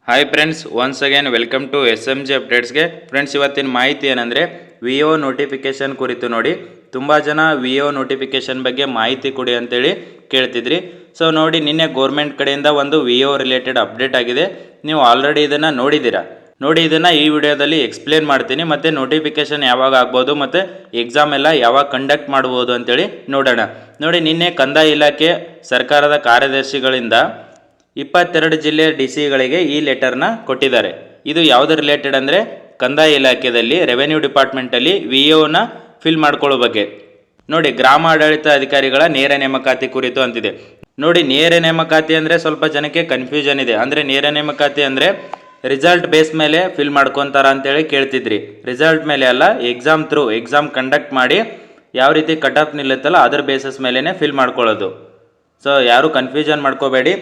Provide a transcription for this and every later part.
Hi friends, once again welcome to SMG ಅಪ್ಡೇಟ್ಸ್ಗೆ. Friends, ಇವತ್ತಿನ ಮಾಹಿತಿ ಏನಂದರೆ VO ನೋಟಿಫಿಕೇಷನ್ ಕುರಿತು ನೋಡಿ. ತುಂಬ ಜನ VO ನೋಟಿಫಿಕೇಷನ್ ಬಗ್ಗೆ ಮಾಹಿತಿ ಕೊಡಿ ಅಂತೇಳಿ ಕೇಳ್ತಿದ್ರಿ. ಸೊ ನೋಡಿ, ನಿನ್ನೆ ಗೋರ್ಮೆಂಟ್ ಕಡೆಯಿಂದ ಒಂದು VO ರಿಲೇಟೆಡ್ ಅಪ್ಡೇಟ್ ಆಗಿದೆ. ನೀವು ಆಲ್ರೆಡಿ ಇದನ್ನು ನೋಡಿದ್ದೀರಾ. ಇದನ್ನು ಈ ವಿಡಿಯೋದಲ್ಲಿ ಎಕ್ಸ್ಪ್ಲೇನ್ ಮಾಡ್ತೀನಿ. ಮತ್ತು ನೋಟಿಫಿಕೇಷನ್ ಯಾವಾಗ ಆಗ್ಬೋದು ಮತ್ತು ಎಕ್ಸಾಮ್ ಎಲ್ಲ ಯಾವಾಗ ಕಂಡಕ್ಟ್ ಮಾಡ್ಬೋದು ಅಂತೇಳಿ ನೋಡೋಣ. ನೋಡಿ, ನಿನ್ನೆ ಕಂದಾಯ ಇಲಾಖೆ ಸರ್ಕಾರದ ಕಾರ್ಯದರ್ಶಿಗಳಿಂದ 22 ಜಿಲ್ಲೆಯ DCಗಳಿಗೆ ಈ ಲೆಟರ್ನ ಕೊಟ್ಟಿದ್ದಾರೆ. ಇದು ಯಾವುದರ ರಿಲೇಟೆಡ್ ಅಂದರೆ ಕಂದಾಯ ಇಲಾಖೆಯಲ್ಲಿ ರೆವೆನ್ಯೂ ಡಿಪಾರ್ಟ್ಮೆಂಟಲ್ಲಿ VOನ ಫಿಲ್ ಮಾಡ್ಕೊಳ್ಳೋ ಬಗ್ಗೆ. ನೋಡಿ, ಗ್ರಾಮ ಆಡಳಿತ ಅಧಿಕಾರಿಗಳ ನೇರ ನೇಮಕಾತಿ ಕುರಿತು ಅಂತಿದೆ. ನೋಡಿ, ನೇರ ನೇಮಕಾತಿ ಅಂದರೆ ಸ್ವಲ್ಪ ಜನಕ್ಕೆ ಕನ್ಫ್ಯೂಷನ್ ಇದೆ. ಅಂದರೆ ನೇರ ನೇಮಕಾತಿ ಅಂದರೆ ರಿಸಲ್ಟ್ ಬೇಸ್ ಮೇಲೆ ಫಿಲ್ ಮಾಡ್ಕೊತಾರ ಅಂತೇಳಿ ಕೇಳ್ತಿದ್ರಿ. ರಿಸಲ್ಟ್ ಮೇಲೆ ಅಲ್ಲ, ಎಕ್ಸಾಮ್ ಕಂಡಕ್ಟ್ ಮಾಡಿ ಯಾವ ರೀತಿ ಕಟ್ ಆಫ್ ನಿಲ್ಲುತ್ತಲ್ಲ ಅದರ ಬೇಸಿಸ್ ಮೇಲೇ ಫಿಲ್ ಮಾಡ್ಕೊಳ್ಳೋದು. ಸೊ ಯಾರು ಕನ್ಫ್ಯೂಷನ್ ಮಾಡ್ಕೋಬೇಡಿ.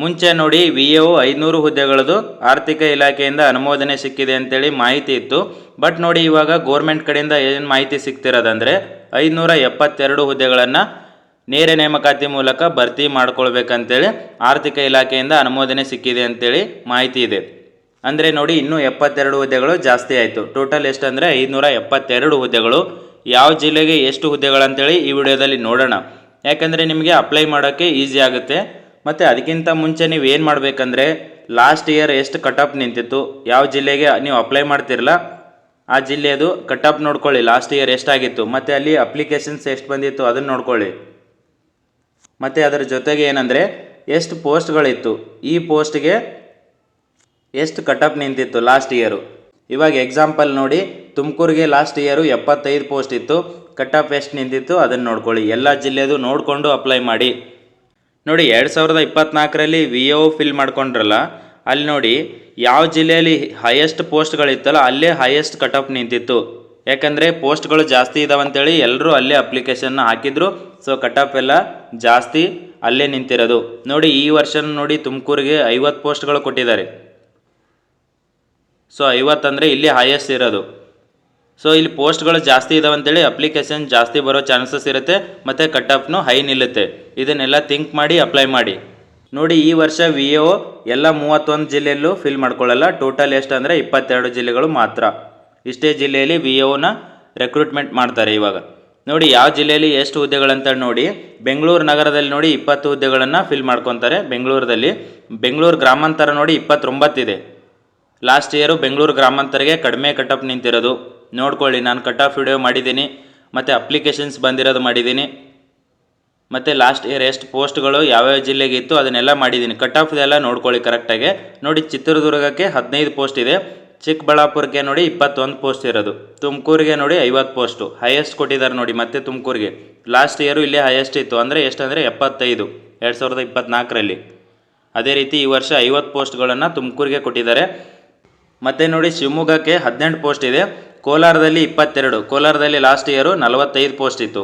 ಮುಂಚೆ ನೋಡಿ, VO 500 ಹುದ್ದೆಗಳದು ಆರ್ಥಿಕ ಇಲಾಖೆಯಿಂದ ಅನುಮೋದನೆ ಸಿಕ್ಕಿದೆ ಅಂತೇಳಿ ಮಾಹಿತಿ ಇತ್ತು. ಬಟ್ ನೋಡಿ, ಇವಾಗ ಗೋರ್ಮೆಂಟ್ ಕಡೆಯಿಂದ ಏನು ಮಾಹಿತಿ ಸಿಗ್ತಿರೋದಂದರೆ 572 ಹುದ್ದೆಗಳನ್ನು ನೇರ ನೇಮಕಾತಿ ಮೂಲಕ ಭರ್ತಿ ಮಾಡ್ಕೊಳ್ಬೇಕಂತೇಳಿ ಆರ್ಥಿಕ ಇಲಾಖೆಯಿಂದ ಅನುಮೋದನೆ ಸಿಕ್ಕಿದೆ ಅಂತೇಳಿ ಮಾಹಿತಿ ಇದೆ. ಅಂದರೆ ನೋಡಿ, ಇನ್ನೂ 72 ಹುದ್ದೆಗಳು ಜಾಸ್ತಿ ಆಯಿತು. ಟೋಟಲ್ ಎಷ್ಟು ಅಂದರೆ 572 ಹುದ್ದೆಗಳು. ಯಾವ ಜಿಲ್ಲೆಗೆ ಎಷ್ಟು ಹುದ್ದೆಗಳಂತೇಳಿ ಈ ವಿಡಿಯೋದಲ್ಲಿ ನೋಡೋಣ. ಯಾಕಂದರೆ ನಿಮಗೆ ಅಪ್ಲೈ ಮಾಡೋಕ್ಕೆ ಈಸಿ ಆಗುತ್ತೆ. ಮತ್ತು ಅದಕ್ಕಿಂತ ಮುಂಚೆ ನೀವು ಏನು ಮಾಡಬೇಕಂದ್ರೆ, ಲಾಸ್ಟ್ ಇಯರ್ ಎಷ್ಟು ಕಟ್ ಆಫ್ ನಿಂತಿತ್ತು, ಯಾವ ಜಿಲ್ಲೆಗೆ ನೀವು ಅಪ್ಲೈ ಮಾಡ್ತಿರಲ್ಲ ಆ ಜಿಲ್ಲೆಯದು ಕಟ್ ಆಫ್ ನೋಡ್ಕೊಳ್ಳಿ. ಲಾಸ್ಟ್ ಇಯರ್ ಎಷ್ಟಾಗಿತ್ತು ಮತ್ತು ಅಲ್ಲಿ ಅಪ್ಲಿಕೇಶನ್ಸ್ ಎಷ್ಟು ಬಂದಿತ್ತು ಅದನ್ನು ನೋಡ್ಕೊಳ್ಳಿ. ಮತ್ತು ಅದರ ಜೊತೆಗೆ ಏನಂದರೆ ಎಷ್ಟು ಪೋಸ್ಟ್ಗಳಿತ್ತು, ಈ ಪೋಸ್ಟ್ಗೆ ಎಷ್ಟು ಕಟ್ ಆಫ್ ನಿಂತಿತ್ತು ಲಾಸ್ಟ್ ಇಯರು. ಇವಾಗ ಎಕ್ಸಾಂಪಲ್ ನೋಡಿ, ತುಮಕೂರಿಗೆ ಲಾಸ್ಟ್ ಇಯರು 75 ಪೋಸ್ಟ್ ಇತ್ತು. ಕಟ್ ಆಫ್ ಎಷ್ಟು ನಿಂತಿತ್ತು ಅದನ್ನು ನೋಡ್ಕೊಳ್ಳಿ. ಎಲ್ಲ ಜಿಲ್ಲೆದು ನೋಡಿಕೊಂಡು ಅಪ್ಲೈ ಮಾಡಿ. ನೋಡಿ, 2024ರಲ್ಲಿ VO ಫಿಲ್ ಮಾಡ್ಕೊಂಡ್ರಲ್ಲ, ಅಲ್ಲಿ ನೋಡಿ ಯಾವ ಜಿಲ್ಲೆಯಲ್ಲಿ ಹೈಯೆಸ್ಟ್ ಪೋಸ್ಟ್ಗಳಿತ್ತಲ್ಲ ಅಲ್ಲೇ ಹೈಯೆಸ್ಟ್ ಕಟ್ ಆಫ್ ನಿಂತಿತ್ತು. ಯಾಕಂದರೆ ಪೋಸ್ಟ್ಗಳು ಜಾಸ್ತಿ ಇದಾವಂತೇಳಿ ಎಲ್ಲರೂ ಅಲ್ಲೇ ಅಪ್ಲಿಕೇಶನ್ನ ಹಾಕಿದ್ರು. ಸೊ ಕಟ್ ಆಫ್ ಎಲ್ಲ ಜಾಸ್ತಿ ಅಲ್ಲೇ ನಿಂತಿರೋದು. ನೋಡಿ, ಈ ವರ್ಷ ನೋಡಿ ತುಮಕೂರಿಗೆ 50 ಪೋಸ್ಟ್ಗಳು ಕೊಟ್ಟಿದ್ದಾರೆ. ಸೊ 50 ಅಂದರೆ ಇಲ್ಲಿ ಹೈಯೆಸ್ಟ್ ಇರೋದು. ಸೊ ಇಲ್ಲಿ ಪೋಸ್ಟ್ಗಳು ಜಾಸ್ತಿ ಇದಾವಂತೇಳಿ ಅಪ್ಲಿಕೇಶನ್ ಜಾಸ್ತಿ ಬರೋ ಚಾನ್ಸಸ್ ಇರುತ್ತೆ ಮತ್ತು ಕಟ್ ಆಫ್ನು ಹೈ ನಿಲ್ಲುತ್ತೆ. ಇದನ್ನೆಲ್ಲ ಥಿಂಕ್ ಮಾಡಿ ಅಪ್ಲೈ ಮಾಡಿ. ನೋಡಿ, ಈ ವರ್ಷ VO ಎಲ್ಲ 31 ಜಿಲ್ಲೆಯಲ್ಲೂ ಫಿಲ್ ಮಾಡ್ಕೊಳ್ಳಲ್ಲ. ಟೋಟಲ್ ಎಷ್ಟು ಅಂದರೆ 22 ಜಿಲ್ಲೆಗಳು ಮಾತ್ರ. ಇಷ್ಟೇ ಜಿಲ್ಲೆಯಲ್ಲಿ VOನ ರೆಕ್ರೂಟ್ಮೆಂಟ್ ಮಾಡ್ತಾರೆ ಇವಾಗ. ನೋಡಿ, ಯಾವ ಜಿಲ್ಲೆಯಲ್ಲಿ ಎಷ್ಟು ಹುದ್ದೆಗಳಂತ ನೋಡಿ. ಬೆಂಗಳೂರು ನಗರದಲ್ಲಿ ನೋಡಿ 20 ಹುದ್ದೆಗಳನ್ನು ಫಿಲ್ ಮಾಡ್ಕೊತಾರೆ. ಬೆಂಗಳೂರು ಗ್ರಾಮಾಂತರ ನೋಡಿ 29 ಇದೆ. ಲಾಸ್ಟ್ ಇಯರು ಬೆಂಗಳೂರು ಗ್ರಾಮಾಂತರಿಗೆ ಕಡಿಮೆ ಕಟ್ ಆಫ್ ನಿಂತಿರೋದು. ನೋಡ್ಕೊಳ್ಳಿ, ನಾನು ಕಟ್ ಆಫ್ ವಿಡಿಯೋ ಮಾಡಿದ್ದೀನಿ ಮತ್ತು ಅಪ್ಲಿಕೇಶನ್ಸ್ ಬಂದಿರೋದು ಮಾಡಿದ್ದೀನಿ. ಮತ್ತು ಲಾಸ್ಟ್ ಇಯರ್ ಎಷ್ಟು ಪೋಸ್ಟ್ಗಳು ಯಾವ್ಯಾವ ಜಿಲ್ಲೆಗೆ ಇತ್ತು ಅದನ್ನೆಲ್ಲ ಮಾಡಿದ್ದೀನಿ. ಕಟ್ ಆಫ್ ಇದೆಲ್ಲ ನೋಡ್ಕೊಳ್ಳಿ ಕರೆಕ್ಟಾಗಿ. ನೋಡಿ, ಚಿತ್ರದುರ್ಗಕ್ಕೆ 15 ಪೋಸ್ಟ್ ಇದೆ. ಚಿಕ್ಕಬಳ್ಳಾಪುರಕ್ಕೆ ನೋಡಿ 21 ಪೋಸ್ಟ್ ಇರೋದು. ತುಮಕೂರಿಗೆ ನೋಡಿ 50 ಪೋಸ್ಟು ಹೈಯೆಸ್ಟ್ ಕೊಟ್ಟಿದ್ದಾರೆ ನೋಡಿ. ಮತ್ತು ತುಮಕೂರಿಗೆ ಲಾಸ್ಟ್ ಇಯರು ಇಲ್ಲೇ ಹೈಯೆಸ್ಟ್ ಇತ್ತು. ಅಂದರೆ ಎಷ್ಟಂದರೆ 75 2024ರಲ್ಲಿ. ಅದೇ ರೀತಿ ಈ ವರ್ಷ 50 ಪೋಸ್ಟ್ಗಳನ್ನು ತುಮಕೂರಿಗೆ ಕೊಟ್ಟಿದ್ದಾರೆ. ಮತ್ತು ನೋಡಿ, ಶಿವಮೊಗ್ಗಕ್ಕೆ 18 ಪೋಸ್ಟ್ ಇದೆ. ಕೋಲಾರದಲ್ಲಿ 22. ಕೋಲಾರದಲ್ಲಿ ಲಾಸ್ಟ್ ಇಯರು 45 ಪೋಸ್ಟ್ ಇತ್ತು.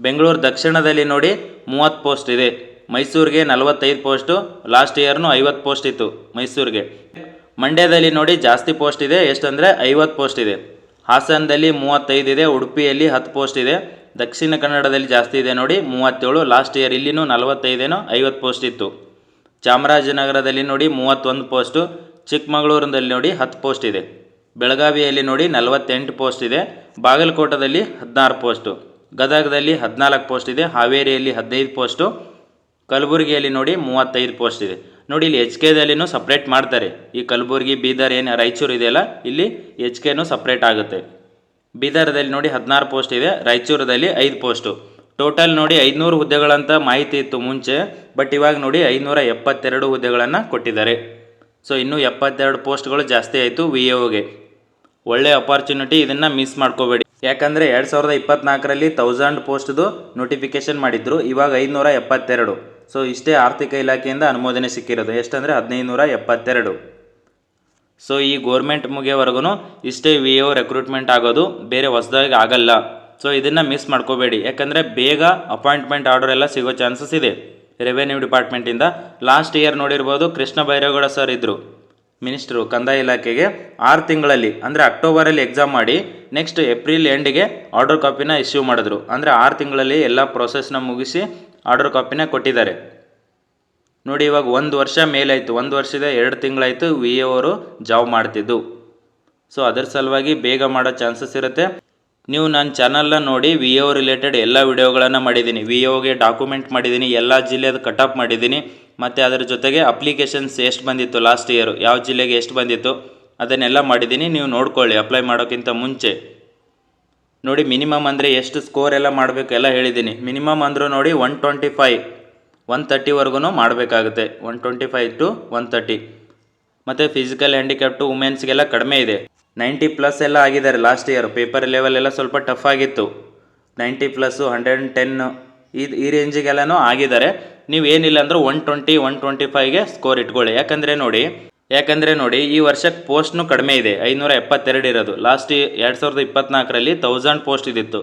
ಬೆಂಗಳೂರು ದಕ್ಷಿಣದಲ್ಲಿ ನೋಡಿ 30 ಪೋಸ್ಟ್ ಇದೆ. ಮೈಸೂರಿಗೆ 45 ಪೋಸ್ಟು. ಲಾಸ್ಟ್ ಇಯರ್ನು 50 ಪೋಸ್ಟ್ ಇತ್ತು ಮೈಸೂರಿಗೆ. ಮಂಡ್ಯದಲ್ಲಿ ನೋಡಿ ಜಾಸ್ತಿ ಪೋಸ್ಟ್ ಇದೆ. ಎಷ್ಟಂದರೆ 50 ಪೋಸ್ಟ್ ಇದೆ. ಹಾಸನದಲ್ಲಿ 35 ಇದೆ. ಉಡುಪಿಯಲ್ಲಿ 10 ಪೋಸ್ಟ್ ಇದೆ. ದಕ್ಷಿಣ ಕನ್ನಡದಲ್ಲಿ ಜಾಸ್ತಿ ಇದೆ ನೋಡಿ 37. ಲಾಸ್ಟ್ ಇಯರ್ ಇಲ್ಲಿನೂ 45 50 ಪೋಸ್ಟ್ ಇತ್ತು. ಚಾಮರಾಜನಗರದಲ್ಲಿ ನೋಡಿ 31 ಪೋಸ್ಟು. ಚಿಕ್ಕಮಗಳೂರಿನಲ್ಲಿ ನೋಡಿ 10 ಪೋಸ್ಟ್ ಇದೆ. ಬೆಳಗಾವಿಯಲ್ಲಿ ನೋಡಿ 48 ಪೋಸ್ಟ್ ಇದೆ. ಬಾಗಲಕೋಟದಲ್ಲಿ 16 ಪೋಸ್ಟು. ಗದಗದಲ್ಲಿ 14 ಪೋಸ್ಟ್ ಇದೆ. ಹಾವೇರಿಯಲ್ಲಿ 15 ಪೋಸ್ಟು. ಕಲಬುರಗಿಯಲ್ಲಿ ನೋಡಿ 35 ಪೋಸ್ಟ್ ಇದೆ. ನೋಡಿ, ಇಲ್ಲಿ HKದಲ್ಲಿನೂ ಸಪ್ರೇಟ್ ಮಾಡ್ತಾರೆ. ಈ ಕಲಬುರಗಿ, ಬೀದರ್ ಏನು ರಾಯಚೂರು ಇದೆಯಲ್ಲ, ಇಲ್ಲಿ HKನೂ ಸಪ್ರೇಟ್ ಆಗುತ್ತೆ. ಬೀದರ್ದಲ್ಲಿ ನೋಡಿ 16 ಪೋಸ್ಟ್ ಇದೆ. ರಾಯಚೂರದಲ್ಲಿ 5 ಪೋಸ್ಟು. ಟೋಟಲ್ ನೋಡಿ 500 ಹುದ್ದೆಗಳಂತ ಮಾಹಿತಿ ಇತ್ತು ಮುಂಚೆ. ಬಟ್ ಇವಾಗ ನೋಡಿ 572 ಹುದ್ದೆಗಳನ್ನು ಕೊಟ್ಟಿದ್ದಾರೆ. ಸೊ ಇನ್ನೂ 72 ಪೋಸ್ಟ್ಗಳು ಜಾಸ್ತಿ ಆಯಿತು VOಗೆ. ಒಳ್ಳೆ ಅಪಾರ್ಚುನಿಟಿ, ಇದನ್ನು ಮಿಸ್ ಮಾಡ್ಕೋಬೇಡಿ. ಯಾಕಂದರೆ 2024ರಲ್ಲಿ 1000 ಪೋಸ್ಟ್ದು ನೋಟಿಫಿಕೇಷನ್ ಮಾಡಿದ್ರು. ಇವಾಗ 572. ಸೊ ಇಷ್ಟೇ ಆರ್ಥಿಕ ಇಲಾಖೆಯಿಂದ ಅನುಮೋದನೆ ಸಿಕ್ಕಿರೋದು. ಎಷ್ಟಂದರೆ 1572. ಸೊ ಈ ಗೋರ್ಮೆಂಟ್ ಮುಗಿಯೋವರೆಗೂ ಇಷ್ಟೇ VO ರೆಕ್ರೂಟ್ಮೆಂಟ್ ಆಗೋದು, ಬೇರೆ ಹೊಸದಾಗಿ ಆಗಲ್ಲ. ಸೊ ಇದನ್ನು ಮಿಸ್ ಮಾಡ್ಕೋಬೇಡಿ. ಯಾಕಂದರೆ ಬೇಗ ಅಪಾಯಿಂಟ್ಮೆಂಟ್ ಆರ್ಡರ್ ಎಲ್ಲ ಸಿಗೋ ಚಾನ್ಸಸ್ ಇದೆ ರೆವೆನ್ಯೂ ಡಿಪಾರ್ಟ್ಮೆಂಟಿಂದ. ಲಾಸ್ಟ್ ಇಯರ್ ನೋಡಿರ್ಬೋದು, ಕೃಷ್ಣ ಬೈರೇಗೌಡ ಸರ್ ಇದ್ದರು ಮಿನಿಸ್ಟ್ರು ಕಂದಾಯ ಇಲಾಖೆಗೆ. 6 ತಿಂಗಳಲ್ಲಿ ಅಂದರೆ ಅಕ್ಟೋಬರಲ್ಲಿ ಎಕ್ಸಾಮ್ ಮಾಡಿ ನೆಕ್ಸ್ಟ್ ಏಪ್ರಿಲ್ ಎಂಡಿಗೆ ಆರ್ಡರ್ ಕಾಪಿನ ಇಶ್ಯೂ ಮಾಡಿದ್ರು. ಅಂದರೆ 6 ತಿಂಗಳಲ್ಲಿ ಎಲ್ಲ ಪ್ರೊಸೆಸ್ನ ಮುಗಿಸಿ ಆರ್ಡರ್ ಕಾಪಿನ ಕೊಟ್ಟಿದ್ದಾರೆ. ನೋಡಿ ಇವಾಗ 1 ವರ್ಷ ಮೇಲಾಯಿತು, 1 ವರ್ಷದ 2 ತಿಂಗಳಾಯಿತು ವಿ ಎ ಅವರು ಜಾಬ್ ಮಾಡ್ತಿದ್ದು. ಸೊ ಅದರ ಸಲುವಾಗಿ ಬೇಗ ಮಾಡೋ ಚಾನ್ಸಸ್ ಇರುತ್ತೆ. ನೀವು ನನ್ನ ಚಾನಲ್ನ ನೋಡಿ ವಿ ಎ ರಿಲೇಟೆಡ್ ಎಲ್ಲ ವಿಡಿಯೋಗಳನ್ನು ಮಾಡಿದ್ದೀನಿ. ವಿ ಎಗೆ ಡಾಕ್ಯುಮೆಂಟ್ ಮಾಡಿದ್ದೀನಿ, ಎಲ್ಲ ಜಿಲ್ಲೆದು ಕಟಪ್ ಮಾಡಿದ್ದೀನಿ, ಮತ್ತು ಅದರ ಜೊತೆಗೆ ಅಪ್ಲಿಕೇಶನ್ಸ್ ಎಷ್ಟು ಬಂದಿತ್ತು ಲಾಸ್ಟ್ ಇಯರ್, ಯಾವ ಜಿಲ್ಲೆಗೆ ಎಷ್ಟು ಬಂದಿತ್ತು ಅದನ್ನೆಲ್ಲ ಮಾಡಿದ್ದೀನಿ. ನೀವು ನೋಡ್ಕೊಳ್ಳಿ ಅಪ್ಲೈ ಮಾಡೋಕ್ಕಿಂತ ಮುಂಚೆ. ನೋಡಿ ಮಿನಿಮಮ್ ಅಂದರೆ ಎಷ್ಟು ಸ್ಕೋರ್ ಎಲ್ಲ ಮಾಡಬೇಕು ಎಲ್ಲ ಹೇಳಿದ್ದೀನಿ. ಮಿನಿಮಮ್ ಅಂದರೂ ನೋಡಿ 125 130ವರೆಗೂ ಮಾಡಬೇಕಾಗುತ್ತೆ, 125 to 130. ಮತ್ತು ಫಿಸಿಕಲ್ ಹ್ಯಾಂಡಿಕ್ಯಾಪ್ ಟು ವುಮೆನ್ಸ್ಗೆಲ್ಲ ಕಡಿಮೆ ಇದೆ, 90+ ಎಲ್ಲ ಆಗಿದ್ದಾರೆ ಲಾಸ್ಟ್ ಇಯರ್. ಪೇಪರ್ ಲೆವೆಲ್ ಎಲ್ಲ ಸ್ವಲ್ಪ ಟಫ್ ಆಗಿತ್ತು, 90+, 110 ಈ ರೇಂಜಿಗೆಲ್ಲನೂ ಆಗಿದ್ದಾರೆ. ನೀವು ಏನಿಲ್ಲ ಅಂದರೂ 120 125ಗೆ ಸ್ಕೋರ್ ಇಟ್ಕೊಳ್ಳಿ. ಯಾಕಂದರೆ ನೋಡಿ ಈ ವರ್ಷಕ್ಕೆ ಪೋಸ್ಟ್ನು ಕಡಿಮೆ ಇದೆ, 572 ಇರೋದು. ಲಾಸ್ಟ್ 2024ರಲ್ಲಿ 1000 ಪೋಸ್ಟ್ ಇದ್ದಿತ್ತು.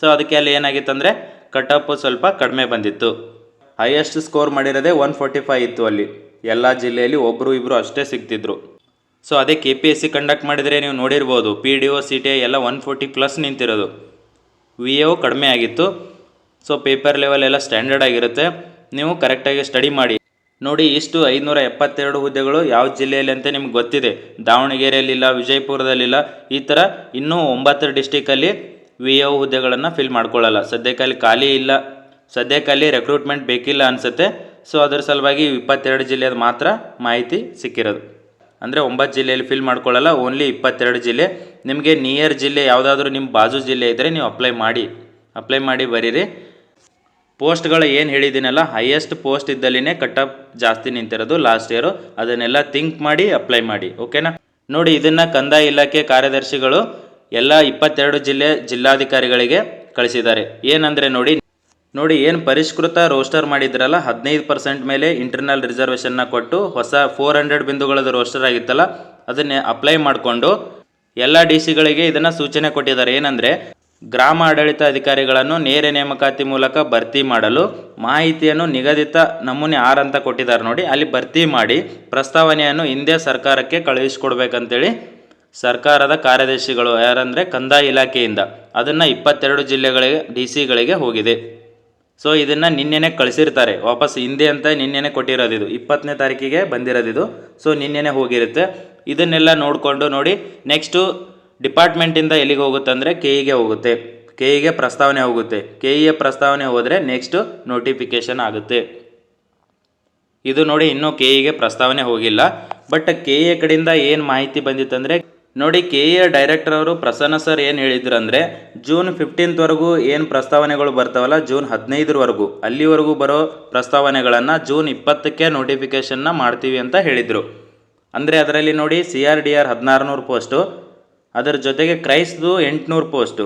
ಸೊ ಅದಕ್ಕೆ ಅಲ್ಲಿ ಏನಾಗಿತ್ತು ಅಂದರೆ ಕಟಪ್ ಸ್ವಲ್ಪ ಕಡಿಮೆ ಬಂದಿತ್ತು. ಹೈಯೆಸ್ಟ್ ಸ್ಕೋರ್ ಮಾಡಿರೋದೇ 145 ಇತ್ತು ಅಲ್ಲಿ. ಎಲ್ಲ ಜಿಲ್ಲೆಯಲ್ಲಿ ಒಬ್ಬರು ಇಬ್ಬರು ಅಷ್ಟೇ ಸಿಗ್ತಿದ್ರು. ಸೊ ಅದೇ KPSC ಕಂಡಕ್ಟ್ ಮಾಡಿದರೆ ನೀವು ನೋಡಿರ್ಬೋದು, PDO CTI ಎಲ್ಲ 140+ ನಿಂತಿರೋದು. ವಿ ಎ ಕಡಿಮೆ ಆಗಿತ್ತು. ಸೊ ಪೇಪರ್ ಲೆವೆಲ್ ಎಲ್ಲ ಸ್ಟ್ಯಾಂಡರ್ಡ್ ಆಗಿರುತ್ತೆ, ನೀವು ಕರೆಕ್ಟಾಗಿ ಸ್ಟಡಿ ಮಾಡಿ. ನೋಡಿ ಇಷ್ಟು 572 ಹುದ್ದೆಗಳು ಯಾವ ಜಿಲ್ಲೆಯಲ್ಲಿ ಅಂತ ನಿಮ್ಗೆ ಗೊತ್ತಿದೆ. ದಾವಣಗೆರೆಯಲ್ಲಿಲ್ಲ, ವಿಜಯಪುರದಲ್ಲಿಲ್ಲ, ಈ ಥರ ಇನ್ನೂ 9 ಡಿಸ್ಟಿಕಲ್ಲಿ ವಿ ಎ ಹುದ್ದೆಗಳನ್ನು ಫಿಲ್ ಮಾಡ್ಕೊಳ್ಳಲ್ಲ. ಸದ್ಯಕ್ಕಲ್ಲಿ ರೆಕ್ರೂಟ್ಮೆಂಟ್ ಬೇಕಿಲ್ಲ ಅನಿಸುತ್ತೆ. ಸೊ ಅದರ ಸಲುವಾಗಿ 22 ಜಿಲ್ಲೆದು ಮಾತ್ರ ಮಾಹಿತಿ ಸಿಕ್ಕಿರೋದು. ಅಂದರೆ 9 ಜಿಲ್ಲೆಯಲ್ಲಿ ಫಿಲ್ ಮಾಡ್ಕೊಳ್ಳಲ್ಲ, ಓನ್ಲಿ 22 ಜಿಲ್ಲೆ. ನಿಮಗೆ ನಿಯರ್ ಜಿಲ್ಲೆ ಯಾವುದಾದ್ರೂ ನಿಮ್ಮ ಬಾಜು ಜಿಲ್ಲೆ ಇದ್ದರೆ ನೀವು ಅಪ್ಲೈ ಮಾಡಿ ಬರೀರಿ. ಪೋಸ್ಟ್ಗಳು ಏನು ಹೇಳಿದ್ದೀನಲ್ಲ, ಹೈಯೆಸ್ಟ್ ಪೋಸ್ಟ್ ಇದ್ದಲ್ಲಿನೇ ಕಟಪ್ ಜಾಸ್ತಿ ನಿಂತಿರೋದು ಲಾಸ್ಟ್ ಇಯರು. ಅದನ್ನೆಲ್ಲ ಥಿಂಕ್ ಮಾಡಿ ಅಪ್ಲೈ ಮಾಡಿ, ಓಕೆನಾ. ನೋಡಿ ಇದನ್ನು ಕಂದಾಯ ಇಲಾಖೆ ಕಾರ್ಯದರ್ಶಿಗಳು ಎಲ್ಲ 22 ಜಿಲ್ಲಾಧಿಕಾರಿಗಳಿಗೆ ಕಳಿಸಿದ್ದಾರೆ. ಏನಂದರೆ ನೋಡಿ ಏನು ಪರಿಷ್ಕೃತ ರೋಸ್ಟರ್ ಮಾಡಿದ್ರಲ್ಲ, 15% ಮೇಲೆ ಇಂಟರ್ನಲ್ ರಿಸರ್ವೇಷನ್ನ ಕೊಟ್ಟು ಹೊಸ 400 ಬಿಂದುಗಳದ್ದು ರೋಸ್ಟರ್ ಆಗಿತ್ತಲ್ಲ, ಅದನ್ನೇ ಅಪ್ಲೈ ಮಾಡಿಕೊಂಡು ಎಲ್ಲ DC ಗಳಿಗೆ ಇದನ್ನು ಸೂಚನೆ ಕೊಟ್ಟಿದ್ದಾರೆ. ಏನಂದರೆ ಗ್ರಾಮ ಆಡಳಿತ ಅಧಿಕಾರಿಗಳನ್ನು ನೇರ ನೇಮಕಾತಿ ಮೂಲಕ ಭರ್ತಿ ಮಾಡಲು ಮಾಹಿತಿಯನ್ನು ನಿಗದಿತ ನಮೂನೆ 6 ಅಂತ ಕೊಟ್ಟಿದ್ದಾರೆ ನೋಡಿ, ಅಲ್ಲಿ ಭರ್ತಿ ಮಾಡಿ ಪ್ರಸ್ತಾವನೆಯನ್ನು ಹಿಂದೆ ಸರ್ಕಾರಕ್ಕೆ ಕಳುಹಿಸಿಕೊಡ್ಬೇಕಂತೇಳಿ ಸರ್ಕಾರದ ಕಾರ್ಯದರ್ಶಿಗಳು ಯಾರಂದರೆ ಕಂದಾಯ ಇಲಾಖೆಯಿಂದ ಅದನ್ನು 22 ಜಿಲ್ಲೆಗಳಿಗೆ DC ಹೋಗಿದೆ. ಸೊ ಇದನ್ನು ನಿನ್ನೆನೇ ಕಳಿಸಿರ್ತಾರೆ ವಾಪಸ್, ಹಿಂದೆ ಅಂತ ನಿನ್ನೆನೇ ಕೊಟ್ಟಿರೋದು. ಇದು 20ನೇ ತಾರೀಕಿಗೆ ಬಂದಿರೋದು. ಸೊ ನಿನ್ನೆನೇ ಹೋಗಿರುತ್ತೆ. ಇದನ್ನೆಲ್ಲ ನೋಡಿಕೊಂಡು ನೋಡಿ ನೆಕ್ಸ್ಟು ಡಿಪಾರ್ಟ್ಮೆಂಟಿಂದ ಎಲ್ಲಿಗೆ ಹೋಗುತ್ತೆ ಅಂದರೆ KEಗೆ ಹೋಗುತ್ತೆ. KEಗೆ ಪ್ರಸ್ತಾವನೆ ಹೋಗುತ್ತೆ. KEಯ ಪ್ರಸ್ತಾವನೆ ಹೋದರೆ ನೆಕ್ಸ್ಟು ನೋಟಿಫಿಕೇಷನ್ ಆಗುತ್ತೆ. ಇದು ನೋಡಿ ಇನ್ನೂ KEಗೆ ಪ್ರಸ್ತಾವನೆ ಹೋಗಿಲ್ಲ. ಬಟ್ KE ಕಡೆಯಿಂದ ಏನು ಮಾಹಿತಿ ಬಂದಿತ್ತಂದರೆ ನೋಡಿ, KEಯ ಡೈರೆಕ್ಟರ್ ಅವರು ಪ್ರಸನ್ನ ಸರ್ ಏನು ಹೇಳಿದ್ರು ಅಂದರೆ June 15th ಏನು ಪ್ರಸ್ತಾವನೆಗಳು ಬರ್ತಾವಲ್ಲ, June 15 ಅಲ್ಲಿವರೆಗೂ ಬರೋ ಪ್ರಸ್ತಾವನೆಗಳನ್ನು June 20ಕ್ಕೆ ನೋಟಿಫಿಕೇಷನ್ನ ಮಾಡ್ತೀವಿ ಅಂತ ಹೇಳಿದರು. ಅಂದರೆ ಅದರಲ್ಲಿ ನೋಡಿ CRDR 1600 ಪೋಸ್ಟು, ಅದರ ಜೊತೆಗೆ ಕ್ರೈಸ್ದು 800 ಪೋಸ್ಟು,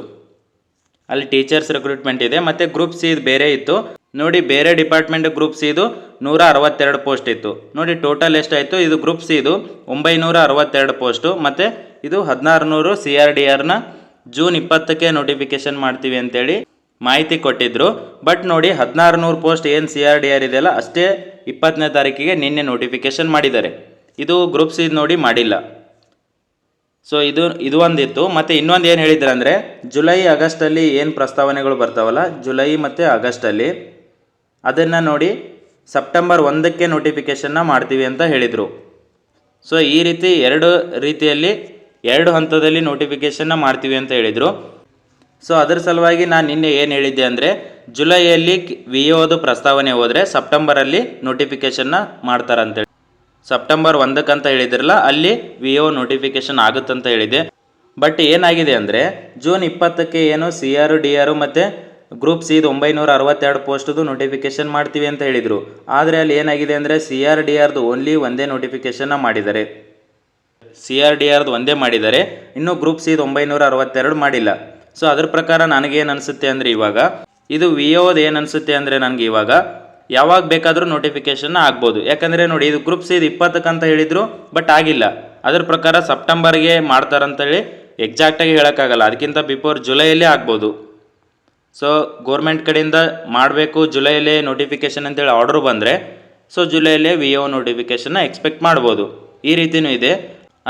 ಅಲ್ಲಿ ಟೀಚರ್ಸ್ ರಿಕ್ರೂಟ್ಮೆಂಟ್ ಇದೆ. ಮತ್ತು ಗ್ರೂಪ್ ಸಿ ಬೇರೆ ಇತ್ತು ನೋಡಿ, ಬೇರೆ ಡಿಪಾರ್ಟ್ಮೆಂಟ್ ಗ್ರೂಪ್ ಸಿ ಇದು 162 ಪೋಸ್ಟ್ ಇತ್ತು ನೋಡಿ. ಟೋಟಲ್ ಎಷ್ಟಾಯಿತು, ಇದು ಗ್ರೂಪ್ ಸಿ ಇದು 962 ಪೋಸ್ಟು, ಮತ್ತು ಇದು 1600 CRDRನ June 20ಕ್ಕೆ ನೋಟಿಫಿಕೇಷನ್ ಮಾಡ್ತೀವಿ ಅಂತೇಳಿ ಮಾಹಿತಿ ಕೊಟ್ಟಿದ್ದರು. ಬಟ್ ನೋಡಿ 1600 ಪೋಸ್ಟ್ ಏನು CRDR ಇದೆಯಲ್ಲ ಅಷ್ಟೇ 20ನೇ ತಾರೀಕಿಗೆ ನಿನ್ನೆ ನೋಟಿಫಿಕೇಷನ್ ಮಾಡಿದ್ದಾರೆ. ಇದು ಗ್ರೂಪ್ ಸಿ ನೋಡಿ ಮಾಡಿಲ್ಲ. ಸೊ ಇದು ಒಂದಿತ್ತು. ಮತ್ತು ಇನ್ನೊಂದು ಏನು ಹೇಳಿದ್ರು ಅಂದರೆ ಜುಲೈ ಆಗಸ್ಟಲ್ಲಿ ಏನು ಪ್ರಸ್ತಾವನೆಗಳು ಬರ್ತಾವಲ್ಲ, ಜುಲೈ ಮತ್ತು ಆಗಸ್ಟಲ್ಲಿ ಅದನ್ನು ನೋಡಿ September 1ಕ್ಕೆ ನೋಟಿಫಿಕೇಷನ್ನ ಮಾಡ್ತೀವಿ ಅಂತ ಹೇಳಿದರು. ಸೊ ಈ ರೀತಿ 2 ರೀತಿಯಲ್ಲಿ 2 ಹಂತದಲ್ಲಿ ನೋಟಿಫಿಕೇಷನ್ನ ಮಾಡ್ತೀವಿ ಅಂತ ಹೇಳಿದರು. ಸೊ ಅದರ ಸಲುವಾಗಿ ನಾನು ನಿನ್ನೆ ಏನು ಹೇಳಿದ್ದೆ ಅಂದರೆ ಜುಲೈಯಲ್ಲಿ VOದು ಪ್ರಸ್ತಾವನೆ ಹೋದರೆ ಸೆಪ್ಟೆಂಬರಲ್ಲಿ ನೋಟಿಫಿಕೇಷನ್ನ ಮಾಡ್ತಾರಂತೇಳಿ. September 1ಕ್ಕೆ ಅಂತ ಹೇಳಿದ್ರಲ್ಲ, ಅಲ್ಲಿ VO ನೋಟಿಫಿಕೇಷನ್ ಆಗುತ್ತಂತ ಹೇಳಿದೆ. ಬಟ್ ಏನಾಗಿದೆ ಅಂದರೆ June 20ಕ್ಕೆ ಏನು CRDR ಮತ್ತು ಗ್ರೂಪ್ ಸಿ 962 ಪೋಸ್ಟದು ನೋಟಿಫಿಕೇಷನ್ ಮಾಡ್ತೀವಿ ಅಂತ ಹೇಳಿದರು. ಆದರೆ ಅಲ್ಲಿ ಏನಾಗಿದೆ ಅಂದರೆ CRDRದು ಓನ್ಲಿ ಒಂದೇ ನೋಟಿಫಿಕೇಷನ್ನ ಮಾಡಿದ್ದಾರೆ. CRDRದು ಒಂದೇ ಮಾಡಿದ್ದಾರೆ, ಇನ್ನು ಗ್ರೂಪ್ ಸಿ 962 ಮಾಡಿಲ್ಲ. ಸೊ ಅದ್ರ ಪ್ರಕಾರ ನನಗೇನು ಅನಿಸುತ್ತೆ ಅಂದರೆ ಇವಾಗ ಇದು VOದು ಏನು ಅನಿಸುತ್ತೆ ಅಂದರೆ ನನಗೆ ಇವಾಗ ಯಾವಾಗ ಬೇಕಾದರೂ ನೋಟಿಫಿಕೇಷನ್ನ ಆಗ್ಬೋದು. ಯಾಕಂದರೆ ನೋಡಿ ಇದು ಗ್ರೂಪ್ ಸಿ 20ಕ್ಕೆ ಅಂತ ಹೇಳಿದರು, ಬಟ್ ಆಗಿಲ್ಲ. ಅದ್ರ ಪ್ರಕಾರ ಸೆಪ್ಟೆಂಬರ್ಗೆ ಮಾಡ್ತಾರಂತೇಳಿ ಎಕ್ಸಾಕ್ಟಾಗಿ ಹೇಳೋಕ್ಕಾಗಲ್ಲ, ಅದಕ್ಕಿಂತ ಬಿಫೋರ್ ಜುಲೈಯಲ್ಲೇ ಆಗ್ಬೋದು. ಸೊ ಗೋರ್ಮೆಂಟ್ ಕಡೆಯಿಂದ ಮಾಡಬೇಕು ಜುಲೈಯಲ್ಲೇ ನೋಟಿಫಿಕೇಷನ್ ಅಂತೇಳಿ ಆರ್ಡ್ರ್ ಬಂದರೆ ಸೊ ಜುಲೈಯಲ್ಲೇ VO ನೋಟಿಫಿಕೇಷನ್ನ ಎಕ್ಸ್ಪೆಕ್ಟ್ ಮಾಡ್ಬೋದು. ಈ ರೀತಿಯೂ ಇದೆ.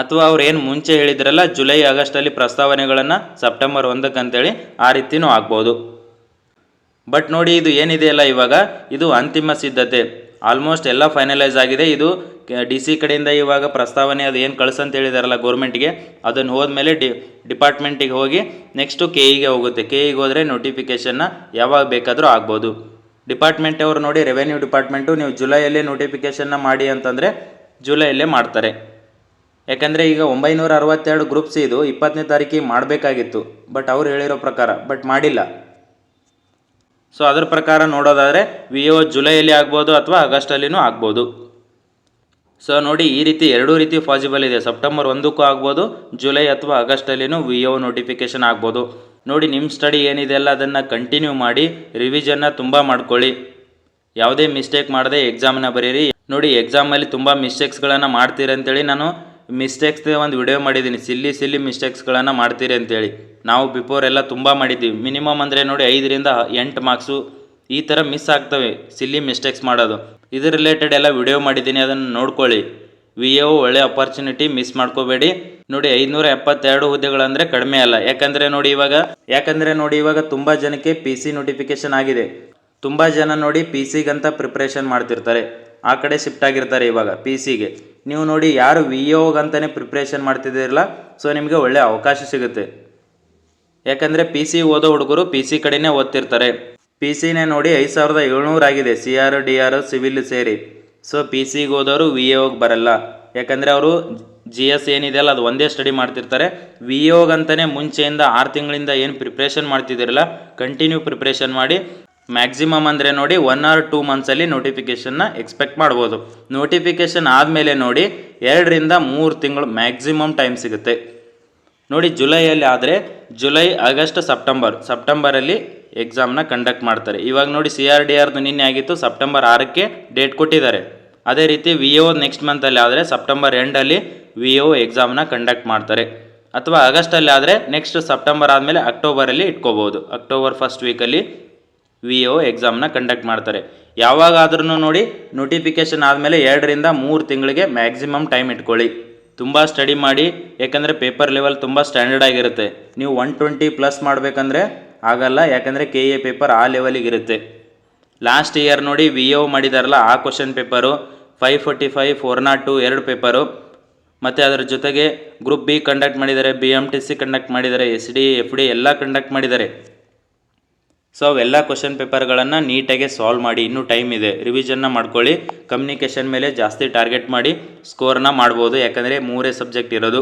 ಅಥವಾ ಅವ್ರು ಏನು ಮುಂಚೆ ಹೇಳಿದ್ರಲ್ಲ ಜುಲೈ ಆಗಸ್ಟಲ್ಲಿ ಪ್ರಸ್ತಾವನೆಗಳನ್ನು September 1ಕ್ಕೆ ಅಂತೇಳಿ, ಆ ರೀತಿಯೂ ಆಗ್ಬೋದು. ಬಟ್ ನೋಡಿ ಇದು ಏನಿದೆಯಲ್ಲ ಇವಾಗ ಇದು ಅಂತಿಮ ಸಿದ್ಧತೆ. ಆಲ್ಮೋಸ್ಟ್ ಎಲ್ಲ ಫೈನಲೈಸ್ ಆಗಿದೆ. ಇದು DC ಕಡೆಯಿಂದ ಇವಾಗ ಪ್ರಸ್ತಾವನೆ ಅದು ಏನು ಕಳ್ಸಂತ ಹೇಳಿದಾರಲ್ಲ ಗೌರ್ಮೆಂಟ್ಗೆ, ಅದನ್ನು ಹೋದ್ಮೇಲೆ ಡಿಪಾರ್ಟ್ಮೆಂಟಿಗೆ ಹೋಗಿ ನೆಕ್ಸ್ಟು KEಗೆ ಹೋಗುತ್ತೆ. KEಗೆ ಹೋದರೆ ನೋಟಿಫಿಕೇಷನ್ನ ಯಾವಾಗ ಬೇಕಾದರೂ ಆಗ್ಬೋದು. ಡಿಪಾರ್ಟ್ಮೆಂಟ್ ಅವರು ನೋಡಿ, ರೆವೆನ್ಯೂ ಡಿಪಾರ್ಟ್ಮೆಂಟು ನೀವು ಜುಲೈಯಲ್ಲೇ ನೋಟಿಫಿಕೇಷನ್ನ ಮಾಡಿ ಅಂತಂದರೆ ಜುಲೈಯಲ್ಲೇ ಮಾಡ್ತಾರೆ. ಯಾಕಂದರೆ ಈಗ 962 ಗ್ರೂಪ್ಸ್ ಇದು 20ನೇ ತಾರೀಕಿಗೆ ಮಾಡಬೇಕಾಗಿತ್ತು, ಬಟ್ ಅವ್ರು ಹೇಳಿರೋ ಪ್ರಕಾರ ಬಟ್ ಮಾಡಿಲ್ಲ. ಸೊ ಅದ್ರ ಪ್ರಕಾರ ನೋಡೋದಾದರೆ VO ಜುಲೈಯಲ್ಲಿ ಆಗ್ಬೋದು ಅಥವಾ ಆಗಸ್ಟಲ್ಲಿನೂ ಆಗ್ಬೋದು. ಸೊ ನೋಡಿ, ಈ ರೀತಿ ಎರಡೂ ರೀತಿ ಪಾಸಿಬಲ್ ಇದೆ. ಸೆಪ್ಟೆಂಬರ್ 1ಕ್ಕೂ ಆಗ್ಬೋದು, ಜುಲೈ ಅಥವಾ ಆಗಸ್ಟಲ್ಲಿನೂ VO ನೋಟಿಫಿಕೇಷನ್ ಆಗ್ಬೋದು. ನೋಡಿ, ನಿಮ್ಮ ಸ್ಟಡಿ ಏನಿದೆ ಅಲ್ಲ ಅದನ್ನು ಕಂಟಿನ್ಯೂ ಮಾಡಿ, ರಿವಿಷನ್ನ ತುಂಬ ಮಾಡ್ಕೊಳ್ಳಿ. ಯಾವುದೇ ಮಿಸ್ಟೇಕ್ ಮಾಡದೆ ಎಕ್ಸಾಮನ್ನ ಬರೀರಿ. ನೋಡಿ, ಎಕ್ಸಾಮಲ್ಲಿ ತುಂಬ ಮಿಸ್ಟೇಕ್ಸ್ಗಳನ್ನು ಮಾಡ್ತೀರಿ ಅಂತೇಳಿ ನಾನು ಮಿಸ್ಟೇಕ್ಸ್ದೇ ಒಂದು ವಿಡಿಯೋ ಮಾಡಿದ್ದೀನಿ. ಸಿಲ್ಲಿ ಮಿಸ್ಟೇಕ್ಸ್ಗಳನ್ನು ಮಾಡ್ತೀರಿ ಅಂತೇಳಿ. ನಾವು ಬಿಫೋರ್ ಎಲ್ಲ ತುಂಬ ಮಾಡಿದ್ದೀವಿ. ಮಿನಿಮಮ್ ಅಂದರೆ ನೋಡಿ 5ರಿಂದ 8 ಮಾರ್ಕ್ಸು ಈ ಥರ ಮಿಸ್ ಆಗ್ತವೆ, ಸಿಲ್ಲಿ ಮಿಸ್ಟೇಕ್ಸ್ ಮಾಡೋದು. ಇದ್ರ ರಿಲೇಟೆಡ್ ಎಲ್ಲ ವಿಡಿಯೋ ಮಾಡಿದ್ದೀನಿ, ಅದನ್ನು ನೋಡ್ಕೊಳ್ಳಿ. VO ಒಳ್ಳೆ ಅಪರ್ಚುನಿಟಿ, ಮಿಸ್ ಮಾಡ್ಕೋಬೇಡಿ. ನೋಡಿ, 572 ಹುದ್ದೆಗಳಂದರೆ ಕಡಿಮೆ ಅಲ್ಲ. ಯಾಕಂದರೆ ನೋಡಿ ಇವಾಗ ತುಂಬ ಜನಕ್ಕೆ PC ನೋಟಿಫಿಕೇಷನ್ ಆಗಿದೆ. ತುಂಬ ಜನ ನೋಡಿ PCಗಂತ ಪ್ರಿಪ್ರೇಷನ್ ಮಾಡ್ತಿರ್ತಾರೆ, ಆ ಕಡೆ ಶಿಫ್ಟ್ ಆಗಿರ್ತಾರೆ ಇವಾಗ PCಗೆ. ನೀವು ನೋಡಿ, ಯಾರು VOಗಂತಲೇ ಪ್ರಿಪ್ರೇಷನ್ ಮಾಡ್ತಿದ್ದೀರಲ್ಲ, ಸೊ ನಿಮಗೆ ಒಳ್ಳೆ ಅವಕಾಶ ಸಿಗುತ್ತೆ. ಯಾಕಂದರೆ PC ಓದೋ ಹುಡುಗರು PC ಕಡೆನೇ ಓದ್ತಿರ್ತಾರೆ. PCನೇ ನೋಡಿ 5700 ಆಗಿದೆ, CR DR ಸಿವಿಲ್ ಸೇರಿ. ಸೊ PCಗೆ ಓದೋರು VOಗೆ ಬರಲ್ಲ. ಯಾಕಂದರೆ ಅವರು GS ಏನಿದೆಯಲ್ಲ ಅದು ಒಂದೇ ಸ್ಟಡಿ ಮಾಡ್ತಿರ್ತಾರೆ. VOಗಂತಲೇ ಮುಂಚೆಯಿಂದ 6 ತಿಂಗಳಿಂದ ಏನು ಪ್ರಿಪ್ರೇಷನ್ ಮಾಡ್ತಿದ್ದೀರಲ್ಲ, ಕಂಟಿನ್ಯೂ ಪ್ರಿಪ್ರೇಷನ್ ಮಾಡಿ. ಮ್ಯಾಕ್ಸಿಮಮ್ ಅಂದರೆ ನೋಡಿ 1 or 2 ಮಂತ್ಸಲ್ಲಿ ನೋಟಿಫಿಕೇಷನ್ನ ಎಕ್ಸ್ಪೆಕ್ಟ್ ಮಾಡ್ಬೋದು. ನೋಟಿಫಿಕೇಷನ್ ಆದಮೇಲೆ ನೋಡಿ 2 ರಿಂದ 3 ತಿಂಗಳು ಮ್ಯಾಕ್ಸಿಮಮ್ ಟೈಮ್ ಸಿಗುತ್ತೆ. ನೋಡಿ, ಜುಲೈಯಲ್ಲಿ ಆದರೆ ಜುಲೈ, ಆಗಸ್ಟ್, ಸೆಪ್ಟೆಂಬರಲ್ಲಿ ಎಕ್ಸಾಮ್ನ ಕಂಡಕ್ಟ್ ಮಾಡ್ತಾರೆ. ಇವಾಗ ನೋಡಿ CR DRದು ನಿನ್ನೆ ಆಗಿತ್ತು, ಸೆಪ್ಟೆಂಬರ್ 6ಕ್ಕೆ ಡೇಟ್ ಕೊಟ್ಟಿದ್ದಾರೆ. ಅದೇ ರೀತಿ VO ನೆಕ್ಸ್ಟ್ ಮಂತಲ್ಲಿ ಆದರೆ ಸೆಪ್ಟೆಂಬರ್ ಎಂಡಲ್ಲಿ VO ಎಕ್ಸಾಮ್ನ ಕಂಡಕ್ಟ್ ಮಾಡ್ತಾರೆ. ಅಥವಾ ಆಗಸ್ಟಲ್ಲಿ ಆದರೆ ನೆಕ್ಸ್ಟ್ ಸೆಪ್ಟೆಂಬರ್ ಆದಮೇಲೆ ಅಕ್ಟೋಬರಲ್ಲಿ ಇಟ್ಕೋಬೋದು. ಅಕ್ಟೋಬರ್ ಫಸ್ಟ್ ವೀಕಲ್ಲಿ VO ಎಕ್ಸಾಮ್ನ ಕಂಡಕ್ಟ್ ಮಾಡ್ತಾರೆ. ಯಾವಾಗಾದ್ರೂ ನೋಡಿ ನೋಟಿಫಿಕೇಷನ್ ಆದಮೇಲೆ 2 ರಿಂದ 3 ತಿಂಗಳಿಗೆ ಮ್ಯಾಕ್ಸಿಮಮ್ ಟೈಮ್ ಇಟ್ಕೊಳ್ಳಿ. ತುಂಬ ಸ್ಟಡಿ ಮಾಡಿ, ಯಾಕಂದರೆ ಪೇಪರ್ ಲೆವೆಲ್ ತುಂಬ ಸ್ಟ್ಯಾಂಡರ್ಡ್ ಆಗಿರುತ್ತೆ. ನೀವು 120+ ಮಾಡಬೇಕಂದ್ರೆ ಆಗಲ್ಲ, ಯಾಕಂದರೆ KA ಪೇಪರ್ ಆ ಲೆವೆಲಿಗೆ ಇರುತ್ತೆ. ಲಾಸ್ಟ್ ಇಯರ್ ನೋಡಿ VO ಮಾಡಿದಾರಲ್ಲ ಆ ಕ್ವಶನ್ ಪೇಪರು 545, 402 2 ಪೇಪರು, ಮತ್ತು ಅದರ ಜೊತೆಗೆ ಗ್ರೂಪ್ B ಕಂಡಕ್ಟ್ ಮಾಡಿದ್ದಾರೆ, BMTC ಕಂಡಕ್ಟ್ ಮಾಡಿದ್ದಾರೆ, SD FD ಎಲ್ಲ ಕಂಡಕ್ಟ್ ಮಾಡಿದ್ದಾರೆ. ಸೊ ಅವೆಲ್ಲ ಕ್ವಶನ್ ಪೇಪರ್ಗಳನ್ನು ನೀಟಾಗಿ ಸಾಲ್ವ್ ಮಾಡಿ. ಇನ್ನೂ ಟೈಮ್ ಇದೆ, ರಿವಿಷನ್ನ ಮಾಡ್ಕೊಳ್ಳಿ. ಕಮ್ಯುನಿಕೇಷನ್ ಮೇಲೆ ಜಾಸ್ತಿ ಟಾರ್ಗೆಟ್ ಮಾಡಿ ಸ್ಕೋರ್ನ ಮಾಡ್ಬೋದು. ಯಾಕಂದರೆ 3 ಸಬ್ಜೆಕ್ಟ್ ಇರೋದು,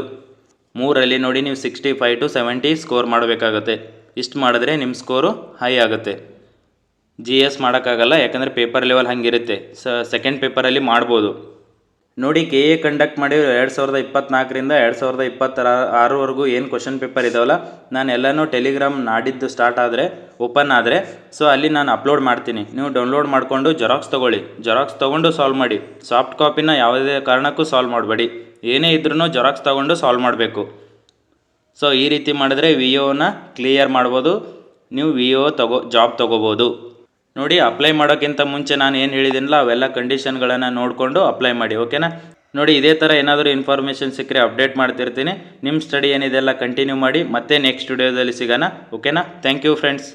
3ರಲ್ಲಿ ನೋಡಿ ನೀವು 65 to 70 ಸ್ಕೋರ್ ಮಾಡಬೇಕಾಗುತ್ತೆ. ಇಷ್ಟು ಮಾಡಿದ್ರೆ ನಿಮ್ಮ ಸ್ಕೋರು ಹೈ ಆಗುತ್ತೆ. GS ಮಾಡೋಕ್ಕಾಗಲ್ಲ, ಯಾಕಂದರೆ ಪೇಪರ್ ಲೆವೆಲ್ ಹಾಗಿರುತ್ತೆ. ಸೆಕೆಂಡ್ ಪೇಪರಲ್ಲಿ ಮಾಡ್ಬೋದು. ನೋಡಿ, KA ಕಂಡಕ್ಟ್ ಮಾಡಿ 2024ರಿಂದ 2026ವರೆಗೂ ಏನು ಕ್ವಶನ್ ಪೇಪರ್ ಇದಾವಲ್ಲ, ನಾನು ಎಲ್ಲನೂ ಟೆಲಿಗ್ರಾಮ್ ನಾಡಿದ್ದು ಸ್ಟಾರ್ಟ್ ಆದರೆ ಓಪನ್ ಆದರೆ ಸೊ ಅಲ್ಲಿ ನಾನು ಅಪ್ಲೋಡ್ ಮಾಡ್ತೀನಿ. ನೀವು ಡೌನ್ಲೋಡ್ ಮಾಡಿಕೊಂಡು ಜೆರಾಕ್ಸ್ ತೊಗೊಳ್ಳಿ. ಜೆರಾಕ್ಸ್ ತೊಗೊಂಡು ಸಾಲ್ವ್ ಮಾಡಿ. ಸಾಫ್ಟ್ ಕಾಪಿನ ಯಾವುದೇ ಕಾರಣಕ್ಕೂ ಸಾಲ್ವ್ ಮಾಡಬೇಡಿ. ಏನೇ ಇದ್ರೂ ಜೆರಾಕ್ಸ್ ತೊಗೊಂಡು ಸಾಲ್ವ್ ಮಾಡಬೇಕು. ಸೊ ಈ ರೀತಿ ಮಾಡಿದ್ರೆ VOನ ಕ್ಲಿಯರ್ ಮಾಡ್ಬೋದು. ನೀವು VO ಜಾಬ್ ತೊಗೋಬೋದು. ನೋಡಿ, ಅಪ್ಲೈ ಮಾಡೋಕ್ಕಿಂತ ಮುಂಚೆ ನಾನು ಏನು ಹೇಳಿದ್ದೀನಲ್ಲ ಅವೆಲ್ಲ ಕಂಡೀಷನ್ಗಳನ್ನು ನೋಡಿಕೊಂಡು ಅಪ್ಲೈ ಮಾಡಿ. ಓಕೆನಾ? ನೋಡಿ, ಇದೇ ಥರ ಏನಾದರೂ ಇನ್ಫಾರ್ಮೇಷನ್ ಸಿಕ್ಕರೆ ಅಪ್ಡೇಟ್ ಮಾಡ್ತಿರ್ತೀನಿ. ನಿಮ್ಮ ಸ್ಟಡಿ ಏನಿದೆ ಎಲ್ಲ ಕಂಟಿನ್ಯೂ ಮಾಡಿ. ಮತ್ತೆ ನೆಕ್ಸ್ಟ್ ವಿಡಿಯೋದಲ್ಲಿ ಸಿಗೋಣ. ಓಕೆನಾ? Thank you friends.